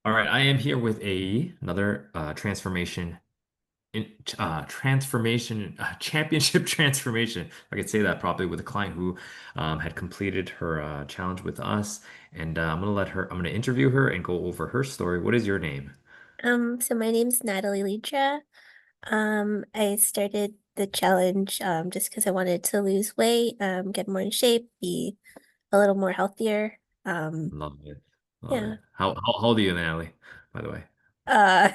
All right, I am here with another transformation championship transformation. If I could say that properly, with a client who had completed her challenge with us, and I'm gonna interview her and go over her story. What is your name? So my name's Natalie Leitra. I started the challenge just because I wanted to lose weight, get more in shape, be a little more healthier. Love it, love it. Yeah. How old are you, Natalie? By the way, Uh,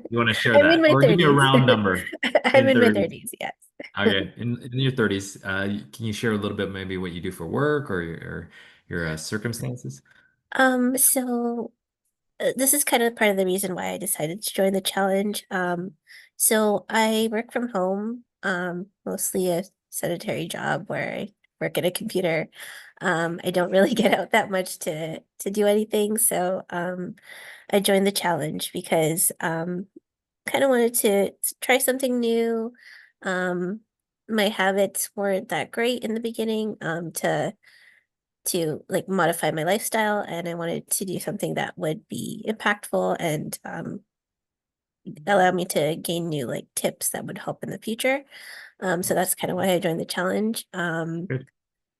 you want to share I'm in that, my or give me a 30s. round number? I'm Mid in my 30s. 30s, yes. Okay, in your 30s, can you share a little bit maybe what you do for work or your circumstances? So this is kind of part of the reason why I decided to join the challenge. So I work from home, mostly a sedentary job where I work at a computer. I don't really get out that much to do anything. So I joined the challenge because kind of wanted to try something new. Um, my habits weren't that great in the beginning, to like modify my lifestyle, and I wanted to do something that would be impactful and allow me to gain new like tips that would help in the future. So that's kind of why I joined the challenge. Ha-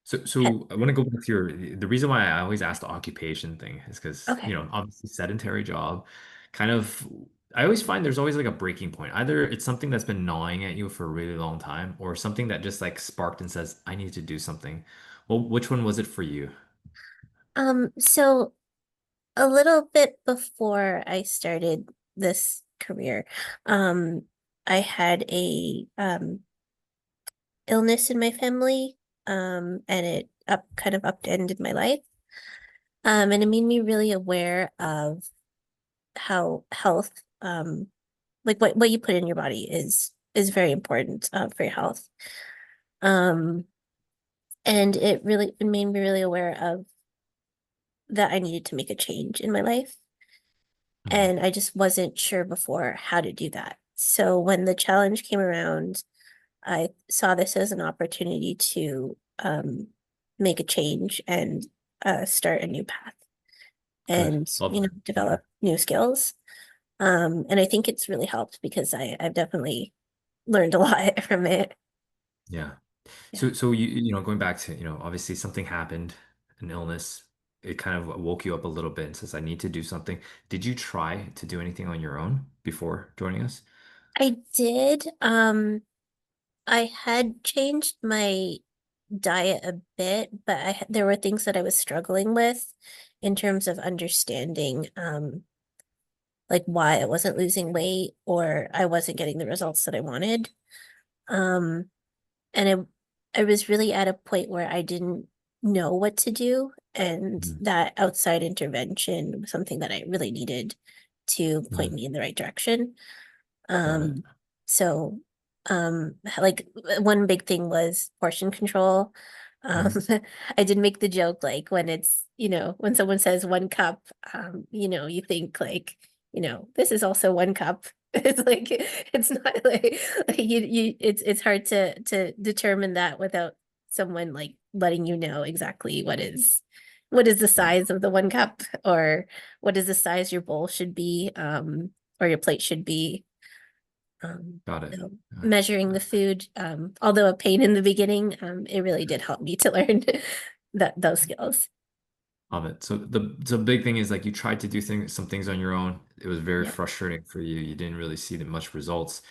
So I want to go back to the reason why I always ask the occupation thing is because, okay. obviously sedentary job kind of, I always find there's always like a breaking point. Either it's something that's been gnawing at you for a really long time or something that just like sparked and says, I need to do something. Well, which one was it for you? So a little bit before I started this career, um, I had a illness in my family, and it up kind of upended my life. And it made me really aware of how health, like what you put in your body is very important for your health. Um, and it made me really aware of that I needed to make a change in my life. Mhm. And I just wasn't sure before how to do that. So when the challenge came around, I saw this as an opportunity to make a change and start a new path Good. and, Love that. develop new skills. And I think it's really helped because I've definitely learned a lot from it. Yeah. Yeah. So going back to, obviously something happened, an illness, it kind of woke you up a little bit and says, I need to do something. Did you try to do anything on your own before joining us? I did. I had changed my diet a bit, but there were things that I was struggling with in terms of understanding like why I wasn't losing weight or I wasn't getting the results that I wanted. Um, and I was really at a point where I didn't know what to do, and Mhm. that outside intervention was something that I really needed to point Mhm. me in the right direction. Got it. Um, so like one big thing was portion control. Um, Mhm. I did make the joke like when it's, when someone says 1 cup, you think like, this is also 1 cup. It's like it's not like it's hard to determine that without someone like letting you know exactly what is the Yeah. size of the 1 cup, or what is the size your bowl should be, or your plate should be. Um, Got it. so Got it. measuring the food, although a pain in the beginning, it really did help me to learn that those skills. Love it. So the big thing is like you tried to do some things on your own. It was very Yeah, frustrating for you. You didn't really see much results.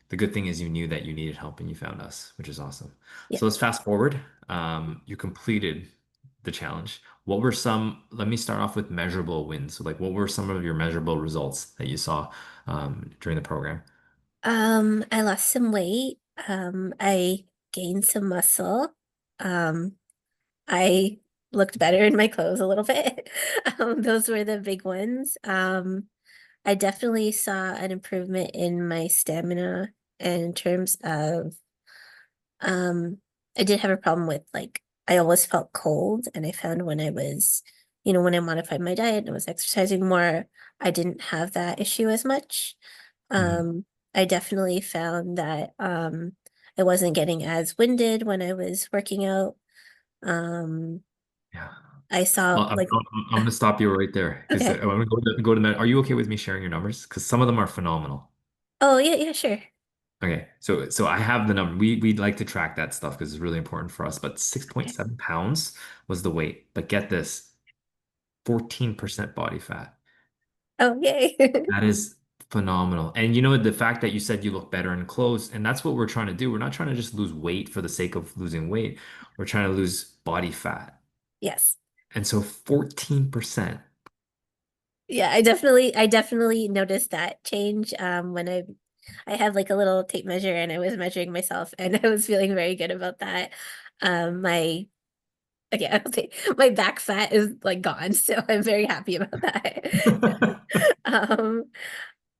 The good thing is you knew that you needed help and you found us, which is awesome. yeah. So let's fast forward. You completed the challenge. Let me start off with measurable wins. So like what were some of your measurable results that you saw during the program? I lost some weight. I gained some muscle. Um, I looked better in my clothes a little bit. Those were the big ones. I definitely saw an improvement in my stamina in terms of Um, I did have a problem with like I always felt cold, and I found when I was, when I modified my diet and I was exercising more, I didn't have that issue as much. Mhm. I definitely found that I wasn't getting as winded when I was working out. Um, Yeah. I saw like, I'm gonna stop you right there because I'm okay. gonna go to that. Are you okay with me sharing your numbers? Because some of them are phenomenal. Oh, yeah, yeah, sure. Okay, so I have the number. We like to track that stuff because it's really important for us. But Okay. 6.7 pounds was the weight. But get this, 14% body fat. Oh, yay. That is phenomenal. And you know, the fact that you said you look better in clothes, and that's what we're trying to do. We're not trying to just lose weight for the sake of losing weight. We're trying to lose body fat. Yes. And so 14%. Yeah, I definitely noticed that change when I had like a little tape measure and I was measuring myself and I was feeling very good about that. My okay, I'll say my back fat is like gone, so I'm very happy about that.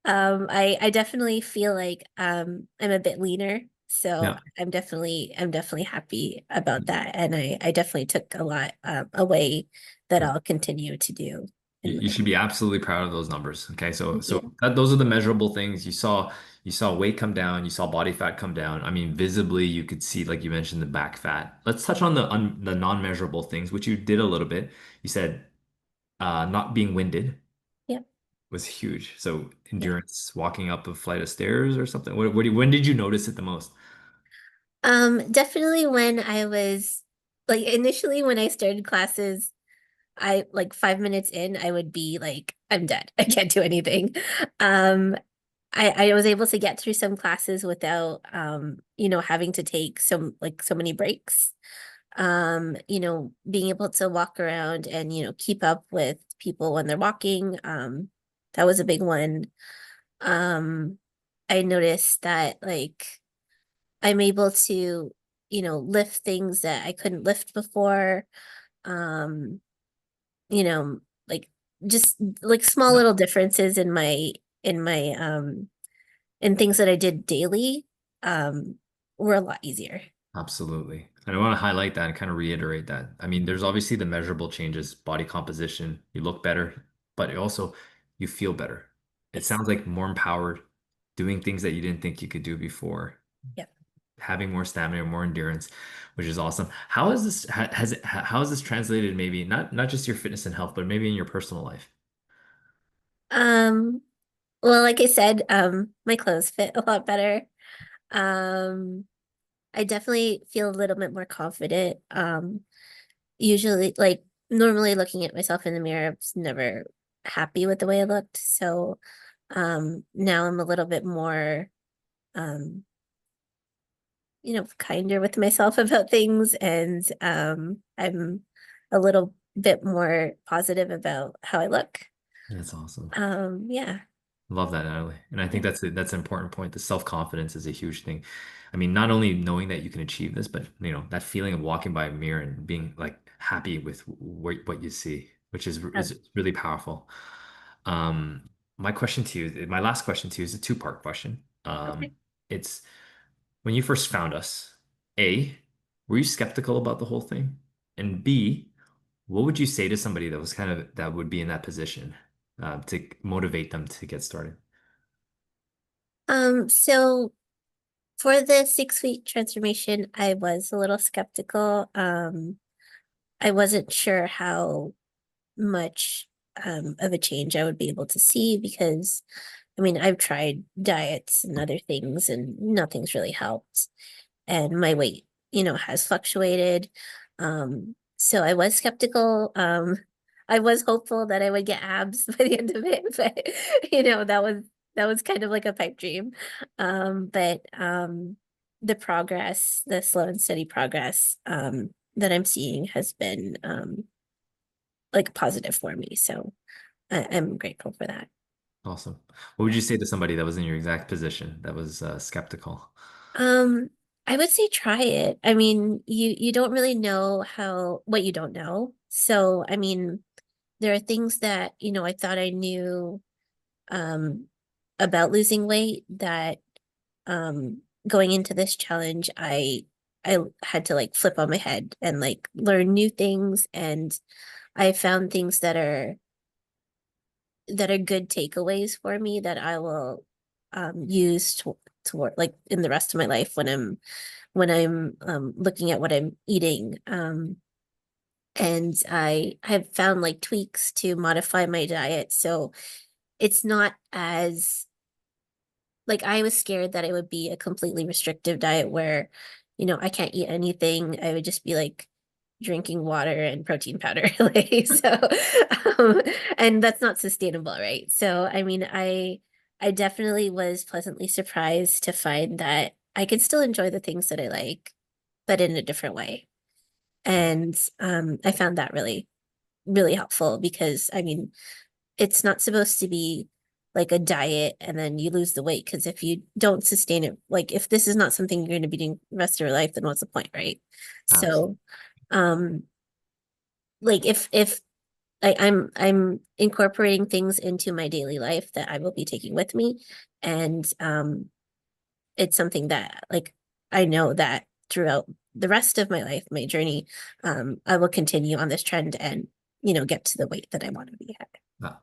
Um, I definitely feel like I'm a bit leaner, so Yeah. I'm definitely happy about that, and I definitely took a lot away that I'll continue to do You, in you my should be absolutely proud of those numbers. Okay, thank you. those are the measurable things you saw weight come down, you saw body fat come down. I mean, visibly you could see, like you mentioned, the back fat. Let's touch on the non-measurable things, which you did a little bit. You said not being winded Yeah. was huge. So Yeah. endurance, walking up a flight of stairs or something. When did you notice it the most? Definitely when I was like initially when I started classes, I like 5 minutes in, I would be like, I'm dead. I can't do anything. Um, I was able to get through some classes without having to take so many breaks. Being able to walk around and, keep up with people when they're walking. That was a big one. Um, I noticed that like I'm able to, lift things that I couldn't lift before. Um, you know, like just like small Yeah. little differences in my in things that I did daily, um, were a lot easier. Absolutely. And I want to highlight that and kind of reiterate that. I mean, there's obviously the measurable changes, body composition, you look better, but also you feel better. It Yes. sounds like more empowered, doing things that you didn't think you could do before, Yep. having more stamina, more endurance, which is awesome. How is this how has this translated maybe not just your fitness and health, but maybe in your personal life? Um, well, like I said, my clothes fit a lot better. Um, I definitely feel a little bit more confident. Usually, like normally looking at myself in the mirror, I was never happy with the way I looked. So, now I'm a little bit more, um, kinder with myself about things, and I'm a little bit more positive about how I look. That's awesome. Yeah, Love that, Natalie. And I think yeah, that's an important point. The self-confidence is a huge thing. I mean, not only knowing that you can achieve this, but you know, that feeling of walking by a mirror and being like happy with what you see, which is really powerful. Um, my last question to you is a two-part question. okay. It's when you first found us, A, were you skeptical about the whole thing? And B, what would you say to somebody that was kind of that would be in that position to motivate them to get started? So for the 6 week transformation, I was a little skeptical. I wasn't sure how much of a change I would be able to see because, I mean, I've tried diets and other things and nothing's really helped. And my weight, has fluctuated. So I was skeptical. I was hopeful that I would get abs by the end of it, but that was kind of like a pipe dream. But the progress, the slow and steady progress that I'm seeing has been like positive for me. So I'm grateful for that. Awesome. What would you say to somebody that was in your exact position that was skeptical? Um, I would say try it. I mean, you don't really know how what you don't know. So, I mean, there are things that, I thought I knew um about losing weight that going into this challenge, I had to like flip on my head and like learn new things, and I found things that are good takeaways for me that I will use to like in the rest of my life when I'm looking at what I'm eating. and I have found like tweaks to modify my diet so it's not as like I was scared that it would be a completely restrictive diet where, I can't eat anything. I would just be like drinking water and protein powder. Like so um, and that's not sustainable, right? So I mean, I definitely was pleasantly surprised to find that I could still enjoy the things that I like, but in a different way. And I found that really, really helpful because I mean, it's not supposed to be like a diet and then you lose the weight because if you don't sustain it, like if this is not something you're going to be doing the rest of your life, then what's the point, right? Absolutely. So, um, like if I'm incorporating things into my daily life that I will be taking with me, and it's something that like I know that throughout the rest of my life, my journey, I will continue on this trend and get to the weight that I want to be at.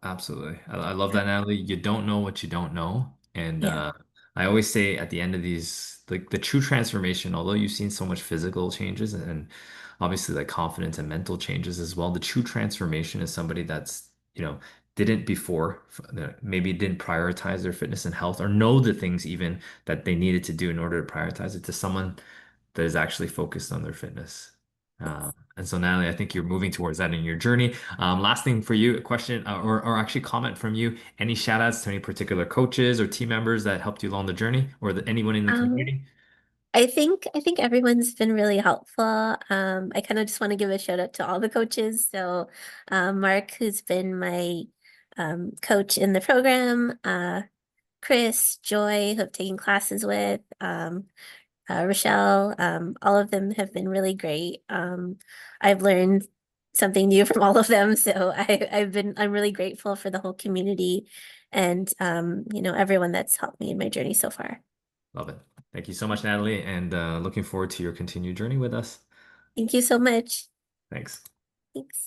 Absolutely. I love that, Natalie. You don't know what you don't know. And Yeah. I always say at the end of these, like the true transformation, although you've seen so much physical changes and obviously like confidence and mental changes as well, the true transformation is somebody that's, didn't before, maybe didn't prioritize their fitness and health or know the things even that they needed to do in order to prioritize it to someone that is actually focused on their fitness. And so, Natalie, I think you're moving towards that in your journey. Last thing for you, a question or actually comment from you. Any shout outs to any particular coaches or team members that helped you along the journey or anyone in the Um, community? I think everyone's been really helpful. I kind of just want to give a shout out to all the coaches. So, Mark, who's been my coach in the program, Chris, Joy, who I've taken classes with, Rochelle, all of them have been really great. I've learned something new from all of them, so I'm really grateful for the whole community and everyone that's helped me in my journey so far. Love it. Thank you so much, Natalie, and looking forward to your continued journey with us. Thank you so much. Thanks. Thanks.